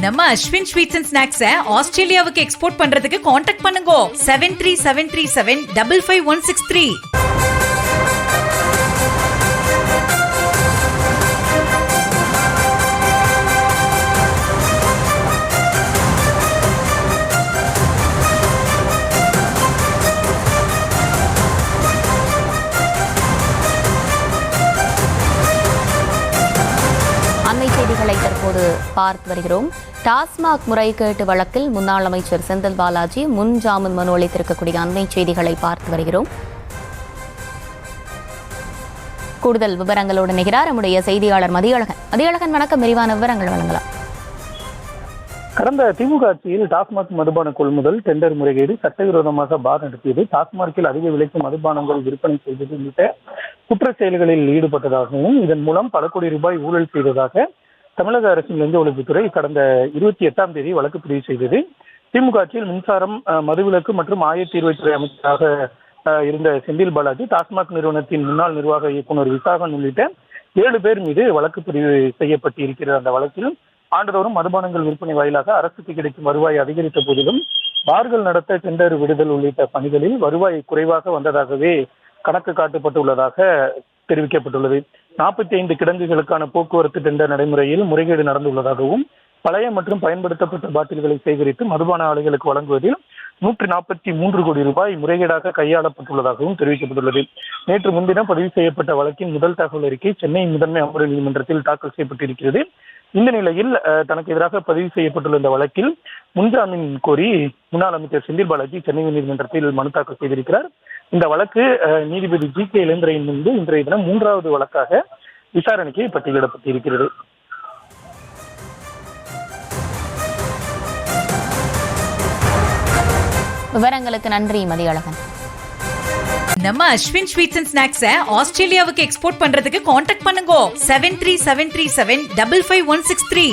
நம்ம Ashwin sweets and ஸ்நாக்ஸை ஆஸ்திரேலியாவுக்கு export பண்றதுக்கு காண்டாக்ட் பண்ணுங்க 7373755163. அண்மை செய்திகளை தற்போது பார்த்து வருகிறோம். டாஸ்மாக் முறைகேட்டு வழக்கில் முன்னாள் அமைச்சர் செந்தில் பாலாஜி முன் ஜாமீன் மனு அளித்திருக்கக்கூடிய அண்மை செய்திகளை பார்த்து வருகிறோம். கூடுதல் விவரங்களோடு நிகழார் நம்முடைய செய்தியாளர் மதியழகன். மதியழகன், வணக்கம். விரிவான விவரங்கள் வழங்கலாம். கடந்த திமுக ஆட்சியில் டாஸ்மாக் மதுபான கொள்முதல், டெண்டர் முறைகேடு, சட்டவிரோதமாக பார் நடத்தியது, டாஸ்மாகில் அதிக விலைக்கு மதுபானங்கள் விற்பனை செய்தது உள்ளிட்ட குற்ற செயல்களில் ஈடுபட்டதாகவும் இதன் மூலம் பல கோடி ரூபாய் ஊழல் செய்ததாக தமிழக அரசின் லஞ்ச ஒழிப்புத்துறை கடந்த 28ஆம் தேதி வழக்கு பதிவு செய்தது. திமுக ஆட்சியில் மின்சாரம், மதுவிலக்கு மற்றும் ஆயத்தீர்வைத்துறை அமைச்சராக இருந்த செந்தில் பாலாஜி, டாஸ்மாக் நிறுவனத்தின் முன்னாள் நிர்வாக இயக்குநர் விசாகன் உள்ளிட்ட 7 பேர் மீது வழக்கு பதிவு செய்யப்பட்டிருக்கிற அந்த வழக்கில் ஆண்டுதோறும் மதுபானங்கள் விற்பனை வாயிலாக அரசுக்கு கிடைக்கும் வருவாய் அதிகரித்த போதிலும் பார்கள் நடத்த டெண்டர் விடுதல் உள்ளிட்ட பணிகளில் வருவாய் குறைவாக வந்ததாகவே கணக்கு காட்டப்பட்டுள்ளதாக தெரிவிக்கப்பட்டுள்ளது. 45 கிடங்குகளுக்கான போக்குவரத்து டெண்டர் நடைமுறையில் முறைகேடு நடந்துள்ளதாகவும் பழைய மற்றும் பயன்படுத்தப்பட்ட பாட்டில்களை சேகரித்து மதுபான ஆலைகளுக்கு வழங்குவதில் 143 கோடி ரூபாய் முறைகேடாக கையாளப்பட்டுள்ளதாகவும் தெரிவிக்கப்பட்டுள்ளது. நேற்று முன்தினம் பதிவு செய்யப்பட்ட வழக்கின் முதல் தகவல் அறிக்கை சென்னை முதன்மை அமர்வு நீதிமன்றத்தில் தாக்கல் செய்யப்பட்டிருக்கிறது. இந்த நிலையில் தனக்கு எதிராக பதிவு செய்யப்பட்டுள்ள இந்த வழக்கில் முன்ஜாமீன் கோரி முன்னாள் அமைச்சர் செந்தில் பாலாஜி சென்னை நீதிமன்றத்தில் மனு தாக்கல் செய்திருக்கிறார். இந்த வழக்கு நீதிபதி GK இளந்திரையின் முன்பு இன்றைய தினம் 3வது வழக்காக விசாரணைக்கு பட்டியலிடப்பட்டிருக்கிறது. விவரங்களுக்கு நன்றி மதியழகன். நம்ம அஸ்வின் ஸ்வீட்ஸ் அண்ட் ஸ்நாக்ஸை ஆஸ்திரேலியாவுக்கு எக்ஸ்போர்ட் பண்றதுக்கு காண்டாக்ட் பண்ணுங்க 7373755163.